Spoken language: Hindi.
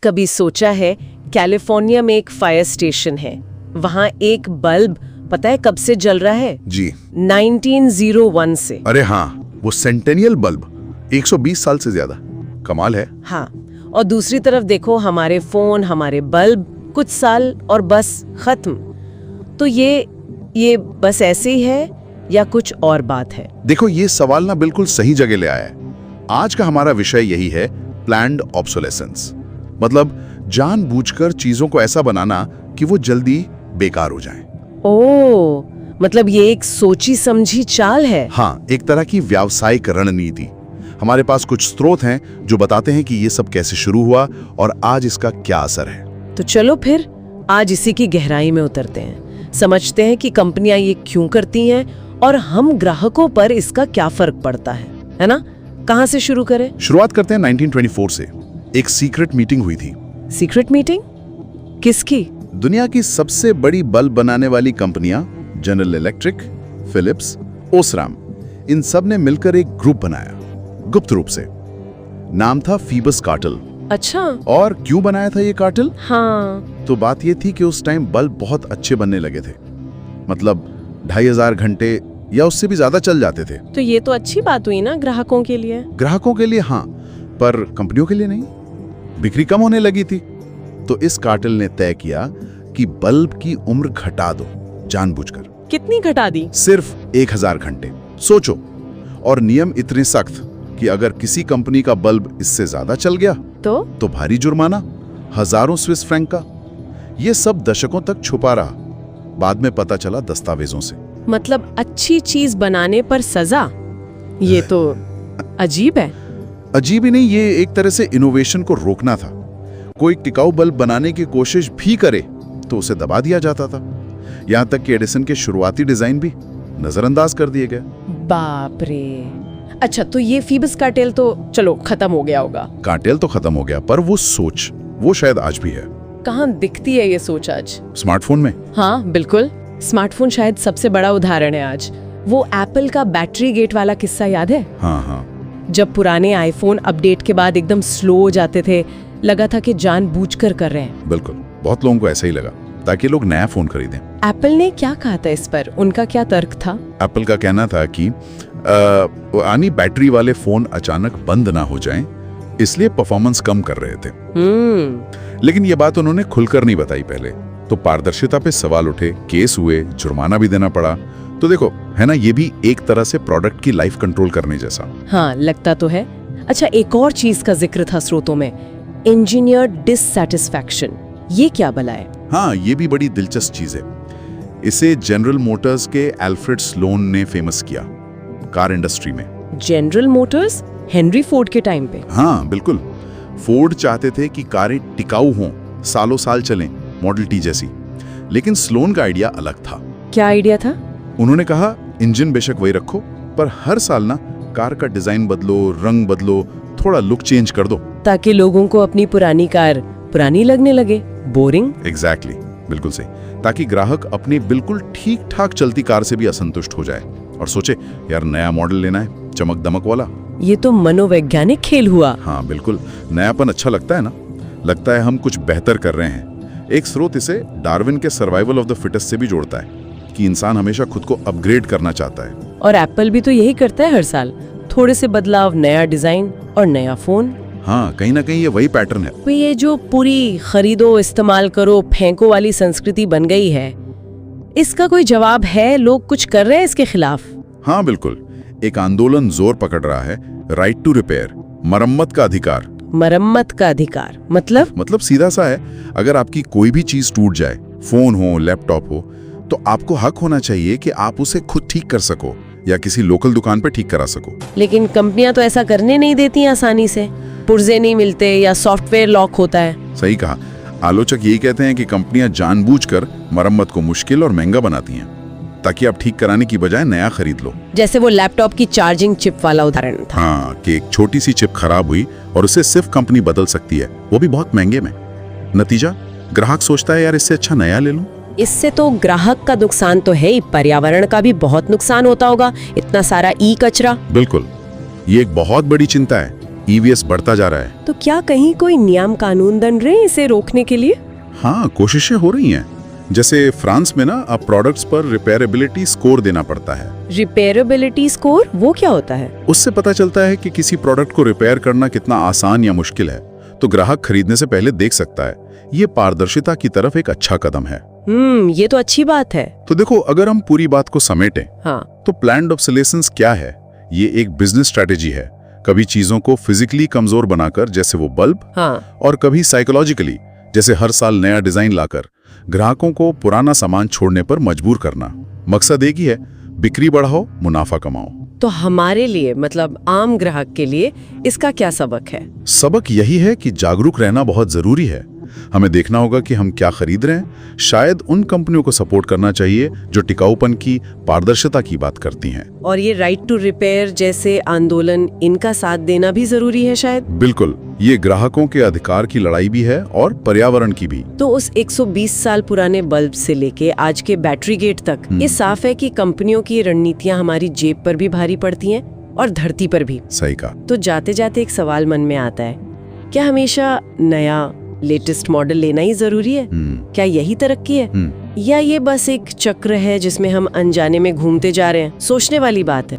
कभी सोचा है कैलिफोर्निया में एक फायर स्टेशन है, वहाँ एक बल्ब पता है कब से जल रहा है? जी 1901 से। अरे हाँ, वो सेंटेनियल बल्ब 120 साल से ज्यादा। कमाल है। हाँ, और दूसरी तरफ देखो हमारे फोन, हमारे बल्ब कुछ साल और बस खत्म। तो ये बस ऐसे ही है या कुछ और बात है? देखो, ये सवाल ना बिल्कुल सही जगह ले आया है। आज का हमारा विषय यही है, प्लान्ड ऑब्सोलेसेंस। मतलब जानबूझकर चीजों को ऐसा बनाना कि वो जल्दी बेकार हो जाएं। ओह, मतलब ये एक सोची समझी चाल है। हाँ, एक तरह की व्यावसायिक रणनीति। हमारे पास कुछ स्रोत हैं जो बताते हैं कि ये सब कैसे शुरू हुआ और आज इसका क्या असर है। तो चलो फिर आज इसी की गहराई में उतरते हैं, समझते हैं कि कंपनियां ये क्यों करती हैं और हम ग्राहकों पर इसका क्या फर्क पड़ता है ना? कहाँ से शुरू करें? शुरुआत करते हैं 1924 से। एक सीक्रेट मीटिंग हुई थी। Secret meeting? किसकी? दुनिया की सबसे बड़ी बल्ब बनाने वाली कंपनियां जनरल इलेक्ट्रिक, फिलिप्स, ओसराम, इन सब ने मिलकर एक ग्रुप बनाया, गुप्त रूप से। नाम था फीबस कार्टेल। अच्छा। और क्यों बनाया था ये कार्टेल? हाँ, तो बात ये थी कि उस टाइम बल्ब बहुत अच्छे बनने लगे थे। मतलब 2500 घंटे या उससे भी ज्यादा चल जाते थे। तो ये तो अच्छी बात हुई ना ग्राहकों के लिए। ग्राहकों के लिए हाँ, पर कंपनियों के लिए नहीं। बिक्री कम होने लगी थी। तो इस कार्टेल ने तय किया कि बल्ब की उम्र घटा दो, जानबूझकर। कितनी घटा दी? सिर्फ 1000 घंटे। सोचो, और नियम इतने सख्त कि अगर किसी कंपनी का बल्ब इससे ज्यादा चल गया तो भारी जुर्माना, हजारों स्विस फ्रैंक का। ये सब दशकों तक छुपा रहा, बाद में पता चला दस्तावेजों से। मतलब अच्छी चीज बनाने पर सजा? ये तो अजीब है। अजीब ही नहीं, ये एक तरह से इनोवेशन को रोकना था। कोई टिकाऊ बल्ब बनाने की कोशिश भी करे तो उसे दबा दिया जाता था। यहां तक कि एडिसन के शुरुआती डिजाइन भी नजरअंदाज कर दिए गए। बाप रे। अच्छा, तो ये फीबस कार्टेल तो चलो खत्म हो गया होगा। कार्टेल तो खत्म हो गया, पर वो सोच, वो शायद आज भी है। कहाँ दिखती है ये सोच आज? स्मार्टफोन में। हाँ बिल्कुल, स्मार्टफोन शायद सबसे बड़ा उदाहरण है आज। वो एप्पल का बैटरी गेट वाला किस्सा याद है? हाँ हाँ। जब पुराने आईफोन अपडेट के बाद एकदम स्लो हो जाते थे, लगा था कि जानबूझकर कर रहे हैं। बिल्कुल, बहुत लोगों को ऐसा ही लगा ताकि लोग नया फोन खरीदें। एप्पल ने क्या कहा था इस पर? उनका क्या तर्क था? एप्पल का कहना था कि आनी बैटरी वाले फोन अचानक बंद ना हो जाएं, इसलिए परफॉर्मेंस कम कर रहे थे। लेकिन ये बात उन्होंने खुलकर नहीं बताई पहले। तो पारदर्शिता पे सवाल उठे, केस हुए, जुर्माना भी देना पड़ा। तो देखो, है ना, ये भी एक तरह से प्रोडक्ट की लाइफ कंट्रोल करने जैसा। हाँ, लगता तो है। अच्छा, एक और चीज का जिक्र था स्रोतों में, इंजीनियर डिससैटिस्फैक्शन। ये क्या भला है? हाँ, ये भी बड़ी दिलचस्प चीज है। इसे जनरल मोटर्स के एल्फ्रेड स्लोन ने फेमस किया कार इंडस्ट्री में। General Motors? हेनरी फोर्ड के टाइम पे? हाँ बिल्कुल। फोर्ड चाहते थे कि कारें टिकाऊ हों, सालों साल चलें, मॉडल टी जैसी। लेकिन स्लोन का आइडिया अलग था। क्या आइडिया था? उन्होंने कहा, इंजन बेशक वही रखो, पर हर साल ना कार का डिजाइन बदलो, रंग बदलो, थोड़ा लुक चेंज कर दो, ताकि लोगों को अपनी पुरानी कार पुरानी लगने लगे, बोरिंग। एग्जैक्टली, बिल्कुल सही। ताकि ग्राहक अपनी बिल्कुल ठीक ठाक चलती कार से भी असंतुष्ट हो जाए और सोचे, यार नया मॉडल लेना है, चमक दमक वाला। ये तो मनोवैज्ञानिक खेल हुआ। हाँ बिल्कुल, नयापन अच्छा लगता है ना, लगता है हम कुछ बेहतर कर रहे हैं। एक स्रोत इसे डार्विन के सर्वाइवल ऑफ द फिटेस्ट से भी जोड़ता है कि इंसान हमेशा खुद को अपग्रेड करना चाहता है। और एप्पल भी तो यही करता है हर साल, थोड़े से बदलाव, नया डिजाइन और नया फोन। हाँ, कहीं ना कहीं ये वही पैटर्न है। तो ये जो पूरी खरीदो, इस्तेमाल करो, फेंको वाली संस्कृति बन गई है, इसका कोई जवाब है? लोग कुछ कर रहे हैं इसके खिलाफ? हाँ बिल्कुल, एक आंदोलन जोर पकड़ रहा है, राइट टू रिपेयर, मरम्मत का अधिकार। मरम्मत का अधिकार मतलब सीधा सा है, अगर आपकी कोई भी चीज टूट जाए, फोन हो, लैपटॉप हो, तो आपको हक होना चाहिए कि आप उसे खुद ठीक कर सको या किसी लोकल दुकान पर ठीक करा सको। लेकिन कंपनियां तो ऐसा करने नहीं देती आसानी से, पुर्जे नहीं मिलते या सॉफ्टवेयर लॉक होता है। सही कहा। आलोचक यही कहते हैं कि कंपनियां जानबूझकर मरम्मत को मुश्किल और महंगा बनाती हैं ताकि आप ठीक कराने की बजाय नया खरीद लो। जैसे वो लैपटॉप की चार्जिंग चिप वाला उदाहरण था। हाँ, कि एक छोटी सी चिप खराब हुई और उसे सिर्फ कंपनी बदल सकती है, वो भी बहुत महंगे में। नतीजा, ग्राहक सोचता है, यार इससे अच्छा नया ले लूं। इससे तो ग्राहक का नुकसान तो है ही, पर्यावरण का भी बहुत नुकसान होता होगा, इतना सारा ई कचरा। बिल्कुल, ये एक बहुत बड़ी चिंता है। ईवीएस बढ़ता जा रहा है। तो क्या कहीं कोई नियम कानून बन रहे हैं इसे रोकने के लिए? हाँ, कोशिशें हो रही हैं। जैसे फ्रांस में ना अब प्रोडक्ट्स पर रिपेयरेबिलिटी स्कोर देना पड़ता है। रिपेयरेबिलिटी स्कोर वो क्या होता है? उससे पता चलता है कि किसी प्रोडक्ट को रिपेयर करना कितना आसान या मुश्किल है, तो ग्राहक खरीदने से पहले देख सकता है। ये पारदर्शिता की तरफ एक अच्छा कदम है। ये तो अच्छी बात है। तो देखो, अगर हम पूरी बात को समेटें, हाँ, तो प्लान्ड ऑब्सोलेसेंस क्या है? ये एक बिजनेस स्ट्रेटेजी है। कभी चीजों को फिजिकली कमजोर बनाकर, जैसे वो बल्ब, हाँ, और कभी साइकोलॉजिकली, जैसे हर साल नया डिजाइन लाकर ग्राहकों को पुराना सामान छोड़ने पर मजबूर करना। मकसद एक ही है, बिक्री बढ़ाओ, मुनाफा कमाओ। तो हमारे लिए, मतलब आम ग्राहक के लिए, इसका क्या सबक है? सबक यही है कि जागरूक रहना बहुत जरूरी है। हमें देखना होगा कि हम क्या खरीद रहे हैं। शायद उन कंपनियों को सपोर्ट करना चाहिए जो टिकाऊपन की, पारदर्शिता की बात करती हैं। और ये राइट टू रिपेयर जैसे आंदोलन, इनका साथ देना भी जरूरी है शायद। बिल्कुल, ये ग्राहकों के अधिकार की लड़ाई भी है और पर्यावरण की भी। तो उस 120 साल पुराने बल्ब से लेके आज के बैटरी गेट तक, ये साफ है कि कंपनियों की रणनीतियां हमारी जेब पर भी भारी पड़ती हैं और धरती पर भी। सही कहा। तो जाते जाते एक सवाल मन में आता है, क्या हमेशा नया लेटेस्ट मॉडल लेना ही जरूरी है? क्या यही तरक्की है, या ये बस एक चक्र है जिसमें हम अनजाने में घूमते जा रहे हैं? सोचने वाली बात है।